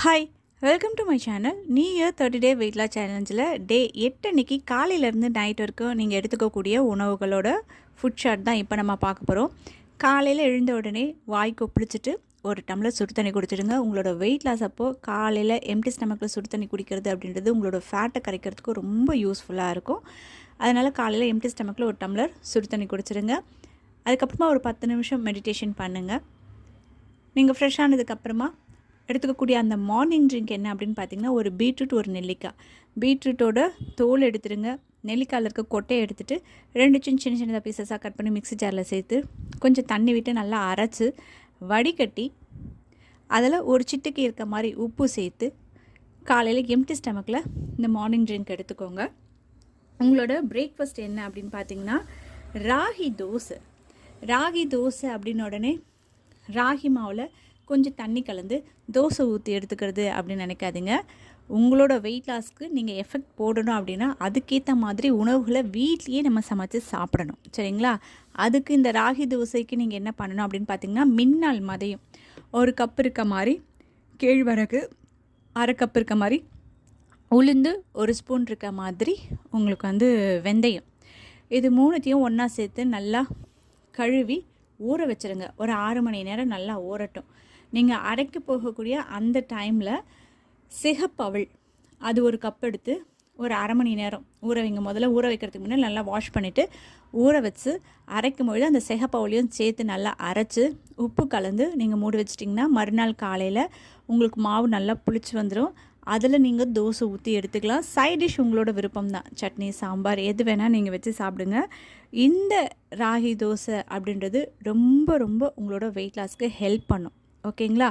Hi, welcome to my channel. New year 30 day weight loss சேலஞ்சில் day 8 அன்னைக்கு காலையிலேருந்து night வரைக்கும் நீங்கள் எடுத்துக்கக்கூடிய உணவுகளோட ஃபுட் சார்ட் தான் இப்போ நம்ம பார்க்க போகிறோம். காலையில் எழுந்த உடனே வாய் கொப்பளிச்சிட்டு ஒரு டம்ளர் சுடு தண்ணி குடிச்சிடுங்க. உங்களோட வெயிட் லாஸ் அப்போது காலையில் எம்டி ஸ்டமக்கில் சுடு தண்ணி குடிக்கிறது அப்படின்றது உங்களோட ஃபேட்டை கரைக்கிறதுக்கு ரொம்ப யூஸ்ஃபுல்லாக இருக்கும். அதனால் காலையில் எம்டி ஸ்டமக்கில் ஒரு டம்ளர் சுடு தண்ணி குடிச்சிடுங்க. அதுக்கப்புறமா ஒரு 10 நிமிஷம் மெடிடேஷன் பண்ணுங்கள். நீங்கள் ஃப்ரெஷ் ஆனதுக்கப்புறமா எடுத்துக்கக்கூடிய அந்த மார்னிங் ட்ரிங்க் என்ன அப்படின்னு பார்த்தீங்கன்னா, ஒரு பீட்ரூட், ஒரு நெல்லிக்காய். பீட்ரூட்டோட தோல் எடுத்துடுங்க. நெல்லிக்காயில் இருக்க கொட்டையை எடுத்துகிட்டு 2 சின்ன சின்னதாக பீசஸாக கட் பண்ணி மிக்ஸி ஜாரில் சேர்த்து கொஞ்சம் தண்ணி விட்டு நல்லா அரைச்சி வடிகட்டி அதில் ஒரு சிட்டுக்கு இருக்க மாதிரி உப்பு சேர்த்து காலையில் எம்டி ஸ்டமக்கில் இந்த மார்னிங் ட்ரிங்க் எடுத்துக்கோங்க. உங்களோட பிரேக்ஃபாஸ்ட் என்ன அப்படின்னு பார்த்தீங்கன்னா, ராகி தோசை. ராகி தோசை அப்படின்னு உடனே ராகி மாவில் கொஞ்சம் தண்ணி கலந்து தோசை ஊற்றி எடுத்துக்கிறது அப்படின்னு நினைக்காதீங்க. உங்களோட வெயிட் லாஸ்க்கு நீங்கள் எஃபெக்ட் போடணும் அப்படின்னா அதுக்கேற்ற மாதிரி உணவுகளை வீட்லேயே நம்ம சமைச்சு சாப்பிடணும், சரிங்களா? அதுக்கு இந்த ராகி தோசைக்கு நீங்கள் என்ன பண்ணணும் அப்படின்னு பார்த்தீங்கன்னா, மின்னாள் மதியம் ஒரு கப் இருக்க மாதிரி கேழ்வரகு, அரை கப் இருக்க மாதிரி உளுந்து, ஒரு ஸ்பூன் இருக்க மாதிரி உங்களுக்கு வெந்தயம், இது மூணுத்தையும் ஒன்றா சேர்த்து நல்லா கழுவி ஊற வச்சுருங்க. ஒரு 6 மணி நேரம் நல்லா ஊறட்டும். நீங்கள் அரைக்க போகக்கூடிய அந்த டைமில் சிகப்பவுள் அது ஒரு கப் எடுத்து ஒரு அரை மணி நேரம் ஊற வைங்க. முதல்ல ஊற வைக்கிறதுக்கு முன்னாடி நல்லா வாஷ் பண்ணிவிட்டு ஊற வச்சு அரைக்கும் பொழுது அந்த சிகப்பவுளையும் சேர்த்து நல்லா அரைச்சி உப்பு கலந்து நீங்கள் மூடி வச்சிட்டிங்கன்னா மறுநாள் காலையில் உங்களுக்கு மாவு நல்லா புளிச்சு வந்துடும். அதில் நீங்கள் தோசை ஊற்றி எடுத்துக்கலாம். சைட் டிஷ் உங்களோட விருப்பம் தான். சட்னி, சாம்பார் எது வேணால் நீங்கள் வச்சு சாப்பிடுங்க. இந்த ராகி தோசை அப்படின்றது ரொம்ப ரொம்ப உங்களோட வெயிட் லாஸ்க்கு ஹெல்ப் பண்ணும், ஓகேங்களா?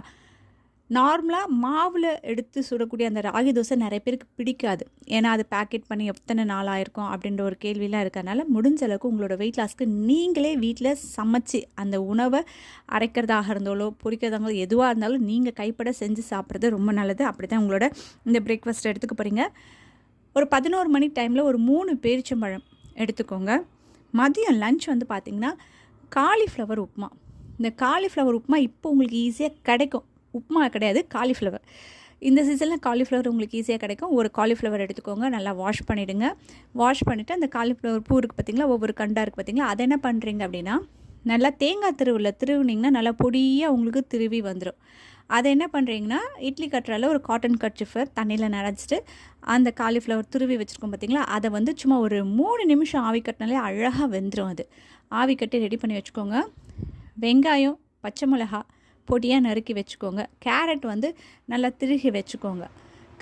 நார்மலாக மாவில் எடுத்து சுடக்கூடிய அந்த ராகி தோசை நிறைய பேருக்கு பிடிக்காது. ஏன்னா அது பேக்கெட் பண்ணி எத்தனை நாள் ஆயிருக்கும் அப்படின்ற ஒரு கேள்வியெலாம் இருக்கிறதுனால முடிஞ்ச அளவுக்கு உங்களோட வெயிட் லாஸ்க்கு நீங்களே வீட்டில் சமைச்சு அந்த உணவை அரைக்கிறதாக இருந்தாலோ பொரிக்கிறதாங்களோ எதுவாக இருந்தாலும் நீங்கள் கைப்பட செஞ்சு சாப்பிட்றது ரொம்ப நல்லது. அப்படி தான் உங்களோட இந்த பிரேக்ஃபாஸ்ட் எடுத்துக்க போகிறீங்க. ஒரு 11 மணி டைமில் ஒரு 3 பேரிச்சம்பழம் எடுத்துக்கோங்க. மதியம் லன்ச் பார்த்திங்கன்னா காலிஃப்ளவர் உப்புமா. இந்த காலிஃப்ளவர் உப்புமா இப்போ உங்களுக்கு ஈஸியாக கிடைக்கும். உப்புமா கிடையாது, காலிஃப்ளவர். இந்த சீசனில் காலிஃப்ளவர் உங்களுக்கு ஈஸியாக கிடைக்கும். ஒரு காலிஃப்ளவர் எடுத்துக்கோங்க, நல்லா வாஷ் பண்ணிவிடுங்க. வாஷ் பண்ணிவிட்டு அந்த காலிஃப்ளவர் பூ இருக்குது பார்த்திங்களா, ஒவ்வொரு கண்டாக இருக்குது பார்த்திங்களா, அதை என்ன பண்ணுறீங்க அப்படின்னா நல்லா தேங்காய் திருவினிங்கன்னா நல்லா பொடியாக உங்களுக்கு திருவி வந்துடும். அதை என்ன பண்ணுறீங்கன்னா இட்லி கட்டுறால ஒரு காட்டன் கர்ச்சீஃபை தண்ணியில் நனைச்சிட்டு அந்த காலிஃப்ளவர் துருவி வச்சுருக்கோம் பார்த்திங்களா, அதை சும்மா ஒரு 3 நிமிஷம் ஆவி கட்டினாலே அழகாக வெந்துடும். அது ஆவி கட்டி ரெடி பண்ணி வச்சுக்கோங்க. வெங்காயம், பச்சை மிளகா பொடியாக நறுக்கி வச்சுக்கோங்க. கேரட் நல்லா திருகி வச்சுக்கோங்க.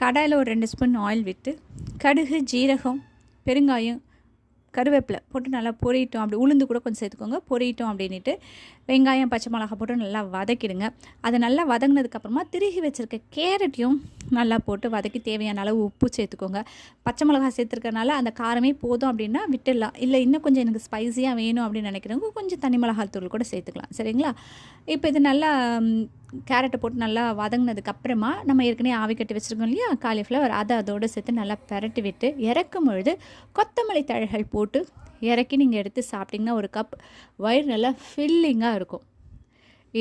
கடாயில் ஒரு 2 ஸ்பூன் ஆயில் விட்டு கடுகு, ஜீரகம், பெருங்காயம், கருவேப்பிலை போட்டு நல்லா பொரியிட்டோம். அப்படி உளுந்து கூட கொஞ்சம் சேர்த்துக்கோங்க. பொரியிட்டோம் அப்படின்ட்டு வெங்காயம், பச்சை மிளகா போட்டு நல்லா வதக்கிடுங்க. அதை நல்லா வதங்கினதுக்கப்புறமா திருகி வச்சுருக்க கேரட்டையும் நல்லா போட்டு வதக்கி தேவையான அளவு உப்பு சேர்த்துக்கோங்க. பச்சை மிளகா சேர்த்துருக்கனால அந்த காரமே போதும் அப்படின்னா விட்டுடலாம். இல்லை இன்னும் கொஞ்சம் எனக்கு ஸ்பைஸியாக வேணும் அப்படின்னு நினைக்கிறவங்க கொஞ்சம் தனி மிளகாத்தூள் கூட சேர்த்துக்கலாம், சரிங்களா? இப்போ இது நல்லா கேரட்டை போட்டு நல்லா வதங்கினதுக்கப்புறமா நம்ம ஏற்கனவே ஆவி கட்டி வச்சுருக்கோம் இல்லையா காலிஃப்ளவர், அதை அதோடு சேர்த்து நல்லா பெரட்டி விட்டு இறக்கும் பொழுது கொத்தமல்லி தழைகள் போட்டு இறக்கி நீங்கள் எடுத்து சாப்பிட்டிங்கன்னா ஒரு கப் வயிறு நல்லா ஃபில்லிங்காக இருக்கும்.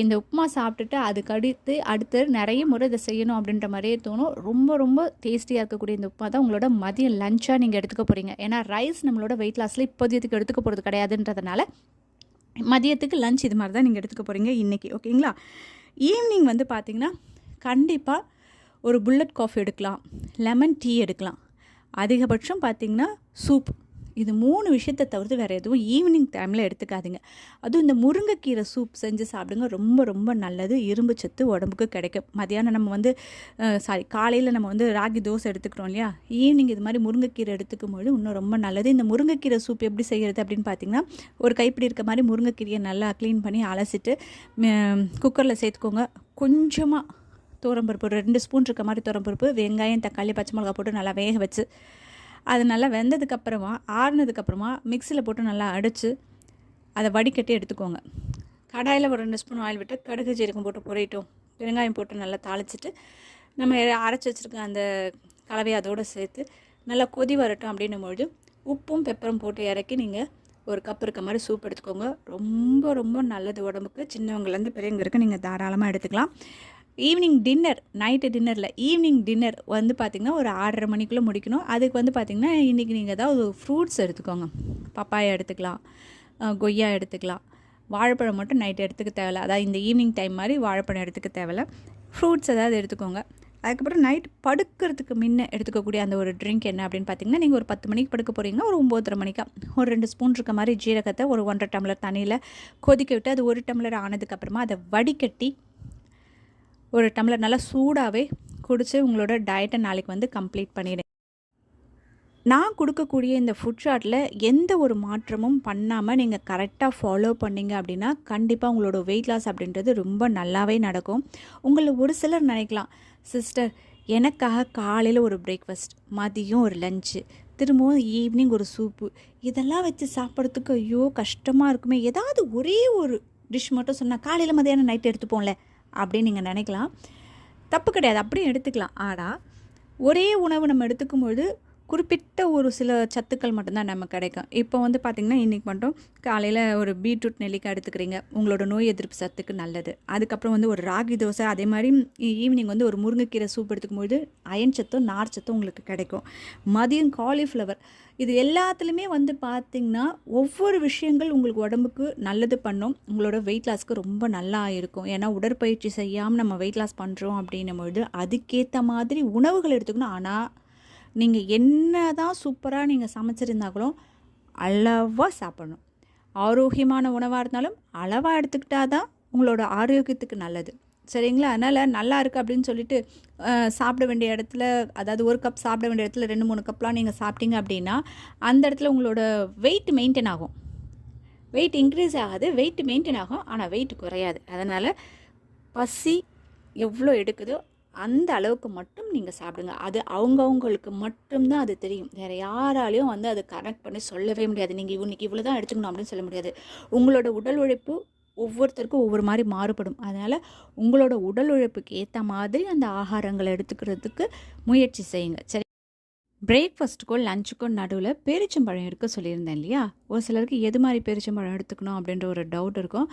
இந்த உப்புமா சாப்பிட்டுட்டு அதுக்கு அடுத்து நிறைய முறை இதை செய்யணும் அப்படின்ற மாதிரியே தோணும். ரொம்ப ரொம்ப டேஸ்டியாக இருக்கக்கூடிய இந்த உப்புமா தான் உங்களோட மதியம் லஞ்சாக நீங்கள் எடுத்துக்க போகிறீங்க. ஏன்னா ரைஸ் நம்மளோட வெயிட் லாஸில் இப்போதைக்கு எடுத்துக்க போகிறது கிடையாதுன்றதுனால மதியத்துக்கு லஞ்ச் இது மாதிரி தான் நீங்கள் எடுத்துக்க போகிறீங்க இன்றைக்கி, ஓகேங்களா? ஈவினிங் பார்த்திங்கன்னா கண்டிப்பாக ஒரு புல்லட் காஃபி எடுக்கலாம், லெமன் டீ எடுக்கலாம். அதிகபட்சம் பார்த்திங்கன்னா சூப். இது 3 விஷயத்தை தவிர்த்து வேறு எதுவும் ஈவினிங் டைமில் எடுத்துக்காதீங்க. அதுவும் இந்த முருங்கைக்கீரை சூப் செஞ்சு சாப்பிடுங்க. ரொம்ப ரொம்ப நல்லது. இரும்பு சத்து உடம்புக்கு கிடைக்கும். மதியானம் நம்ம காலையில் நம்ம ராகி தோசை எடுத்துக்கிறோம் இல்லையா, ஈவினிங் இது மாதிரி முருங்கைக்கீரை எடுத்துக்கும் போது இன்னும் ரொம்ப நல்லது. இந்த முருங்கைக்கீரை சூப் எப்படி செய்கிறது அப்படின்னு பார்த்திங்கன்னா, ஒரு கைப்பிடி இருக்க மாதிரி முருங்கைக்கீரையை நல்லா க்ளீன் பண்ணி அலசிட்டு குக்கரில் சேர்த்துக்கோங்க. கொஞ்சமாக துவரம்பருப்பு, 2 ஸ்பூன் இருக்க மாதிரி துவரம்பருப்பு, வெங்காயம், தக்காளி, பச்சை மிளகா போட்டு நல்லா வேக வச்சு அது நல்லா வெந்ததுக்கப்புறமா ஆறுனதுக்கப்புறமா மிக்சியில் போட்டு நல்லா அடித்து அதை வடிகட்டி எடுத்துக்கோங்க. கடாயில் ஒரு 2 ஸ்பூன் ஆயில் விட்டு கடுகு, ஜீரகம் போட்டு பொரியிட்டோம். பெருங்காயம் போட்டு நல்லா தாளிச்சிட்டு நம்ம அரைச்சி வச்சுருக்க அந்த கலவையை அதோடு சேர்த்து நல்லா கொதி வரட்டும் அப்படின்னும் பொழுது உப்பும் பெப்பரும் போட்டு இறக்கி நீங்கள் ஒரு கப் இருக்க மாதிரி சூப் எடுத்துக்கோங்க. ரொம்ப ரொம்ப நல்லது உடம்புக்கு. சின்னவங்கலேருந்து பெரியவங்க நீங்கள் தாராளமாக எடுத்துக்கலாம். ஈவினிங் டின்னர், நைட்டு டின்னரில் ஈவினிங் டின்னர் வந்து பார்த்திங்கன்னா ஒரு 6:30 மணிக்குள்ளே முடிக்கணும். அதுக்கு வந்து பார்த்திங்கன்னா இன்றைக்கி நீங்கள் ஏதாவது ஃப்ரூட்ஸ் எடுத்துக்கோங்க. பப்பாயா எடுத்துக்கலாம், கொய்யா எடுத்துக்கலாம். வாழைப்பழம் மட்டும் நைட்டு எடுத்துக்க தேவையில்ல. அதாவது இந்த ஈவினிங் டைம் மாதிரி வாழைப்பழம் எடுத்துக்க தேவையில்ல. ஃப்ரூட்ஸ் ஏதாவது எடுத்துக்கோங்க. அதுக்கப்புறம் நைட் படுக்கிறதுக்கு முன்ன எடுத்துக்கக்கூடிய அந்த ஒரு ட்ரிங்க் என்ன அப்படின்னு பார்த்தீங்கன்னா, நீங்கள் ஒரு 10 மணிக்கு படுக்க போகிறீங்கன்னா ஒரு 9:30 மணிக்கா ஒரு 2 ஸ்பூன் இருக்க மாதிரி ஜீரகத்தை ஒரு 1.5 டம்ளர் தண்ணியில் கொதிக்க விட்டு அது 1 டம்ளர் ஆனதுக்கப்புறமா அதை வடிகட்டி ஒரு டம்ளர் நல்லா சூடாகவே குடித்து உங்களோட டயட்டை நாளைக்கு வந்து கம்ப்ளீட் பண்ணிவிடுங்க. நான் கொடுக்கக்கூடிய இந்த ஃபுட் சார்ட்டில் எந்த ஒரு மாற்றமும் பண்ணாமல் நீங்கள் கரெக்டாக ஃபாலோ பண்ணிங்க அப்படின்னா கண்டிப்பாக உங்களோட வெயிட் லாஸ் அப்படின்றது ரொம்ப நல்லாவே நடக்கும். உங்களை ஒரு சிலர் நினைக்கலாம், சிஸ்டர் எனக்காக காலையில் ஒரு பிரேக்ஃபாஸ்ட், மதியம் ஒரு லஞ்சு, திரும்பவும் ஈவினிங் ஒரு சூப்பு, இதெல்லாம் வச்சு சாப்பிட்றதுக்கு ஐயோ கஷ்டமாக இருக்குமே, ஏதாவது ஒரே ஒரு டிஷ் மட்டும் சொன்னால் காலையில் மதியானம் நைட்டு எடுத்துப்போம்ல அப்படின்னு நீங்கள் நினைக்கலாம். தப்பு கிடையாது, அப்படியும் எடுத்துக்கலாம். ஆனால் ஒரே உணவு நம்ம எடுத்துக்கும்பொழுது குறிப்பிட்ட ஒரு சில சத்துக்கள் மட்டும்தான் நமக்கு கிடைக்கும். இப்போ வந்து பார்த்திங்கன்னா இன்றைக்கி மட்டும் காலையில் ஒரு பீட்ரூட் நெல்லிக்காய் எடுத்துக்கிறீங்க, உங்களோட நோய் எதிர்ப்பு சத்துக்கு நல்லது. அதுக்கப்புறம் வந்து ஒரு ராகி தோசை, அதே மாதிரி ஈவினிங் வந்து ஒரு முருங்கைக்கீரை சூப் எடுத்துக்கும்போது அயன் சத்தும் நார் சத்தும் உங்களுக்கு கிடைக்கும். மதியம் காலிஃப்ளவர், இது எல்லாத்துலேயுமே வந்து பார்த்திங்கன்னா ஒவ்வொரு விஷயங்கள் உங்களுக்கு உடம்புக்கு நல்லது பண்ணும். உங்களோட வெயிட் லாஸ்க்கு ரொம்ப நல்லா இருக்கும். ஏன்னா உடற்பயிற்சி செய்யாமல் நம்ம வெயிட் லாஸ் பண்ணுறோம் அப்படின்னும்பொழுது அதுக்கேற்ற மாதிரி உணவுகள் எடுத்துக்கணும். ஆனால் நீங்கள் என்ன தான் சூப்பராக நீங்கள் சமைச்சிருந்தாங்களும் அளவாக சாப்பிடணும். ஆரோக்கியமான உணவாக இருந்தாலும் அளவாக எடுத்துக்கிட்டால் தான் உங்களோட ஆரோக்கியத்துக்கு நல்லது, சரிங்களா? அதனால் நல்லா இருக்குது அப்படின்னு சொல்லிட்டு சாப்பிட வேண்டிய இடத்துல, அதாவது ஒரு கப் சாப்பிட வேண்டிய இடத்துல 2-3 கப்லாம் நீங்கள் சாப்பிட்டீங்க அப்படின்னா அந்த இடத்துல உங்களோட வெயிட் மெயின்டைன் ஆகும். வெயிட் இன்க்ரீஸ் ஆகாது, வெயிட் மெயின்டைன் ஆகும், ஆனால் வெயிட் குறையாது. அதனால் பசி எவ்வளோ எடுக்குதோ அந்த அளவுக்கு மட்டும் நீங்கள் சாப்பிடுங்க. அது அவங்கவுங்களுக்கு மட்டும்தான் அது தெரியும். வேறு யாராலையும் வந்து அதை கனெக்ட் பண்ணி சொல்லவே முடியாது. நீங்கள் இன்றைக்கி இவ்வளோ தான் எடுத்துக்கணும் அப்படின்னு சொல்ல முடியாது. உங்களோட உடல் உழைப்பு ஒவ்வொருத்தருக்கும் ஒவ்வொரு மாதிரி மாறுபடும். அதனால் உங்களோட உடல் உழைப்புக்கு ஏற்ற மாதிரி அந்த ஆகாரங்களை எடுத்துக்கிறதுக்கு முயற்சி செய்யுங்க, சரி? பிரேக்ஃபாஸ்ட்டுக்கும் லஞ்சுக்கும் நடுவில் பேரிச்சம்பழம் எடுக்க சொல்லியிருந்தேன் இல்லையா? ஒரு சிலருக்கு எது மாதிரி பேரிச்சம்பழம் எடுத்துக்கணும் அப்படின்ற ஒரு டவுட் இருக்கும்.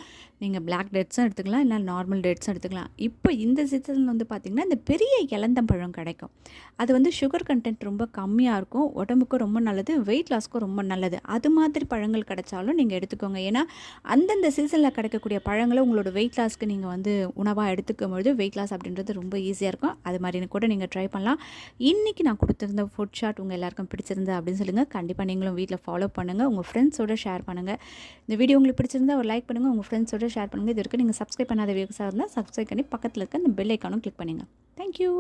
நீங்கள் பிளாக் டேட்ஸும் எடுத்துக்கலாம், இல்லை நார்மல் டேட்ஸும் எடுத்துக்கலாம். இப்போ இந்த சீசனில் வந்து பார்த்திங்கன்னா இந்த பெரிய இலந்தம்பழம் கிடைக்கும். அது வந்து சுகர் கண்டென்ட் ரொம்ப கம்மியாக இருக்கும், உடம்புக்கும் ரொம்ப நல்லது, வெயிட் லாஸ்க்கும் ரொம்ப நல்லது. அது மாதிரி பழங்கள் கிடைச்சாலும் நீங்கள் எடுத்துக்கோங்க. ஏன்னா அந்தந்த சீசனில் கிடைக்கக்கூடிய பழங்களை உங்களோட வெயிட் லாஸ்க்கு நீங்கள் வந்து உணவாக எடுத்துக்கும் பொழுது வெயிட் லாஸ் அப்படின்றது ரொம்ப ஈஸியாக இருக்கும். அது மாதிரி கூட நீங்கள் ட்ரை பண்ணலாம். இன்றைக்கி நான் கொடுத்துருந்த ஃபுட் சார்ட் உங்கள் எல்லாருக்கும் பிடிச்சிருந்தா அப்படின்னு சொல்லுங்கள். கண்டிப்பாக நீங்களும் வீட்டில் ஃபாலோ பண்ணுங்கள், உங்கள் ஃப்ரெண்ட்ஸோட ஷேர் பண்ணுங்கள். இந்த வீடியோ உங்களுக்கு பிடிச்சிருந்தா ஒரு லைக் பண்ணுங்கள், உங்கள் ஃப்ரெண்ட்ஸோட ஷேர் பண்ணுங்கள். இது வரைக்கும் நீங்கள் சப்ஸ்கிரைப் பண்ணாத வியூஸாக இருந்தால் சப்ஸ்கிரைப் பண்ணி பக்கத்தில் இருக்க இந்த பெல் ஐக்கானும் கிளிக் பண்ணுங்கள். தேங்க்யூ.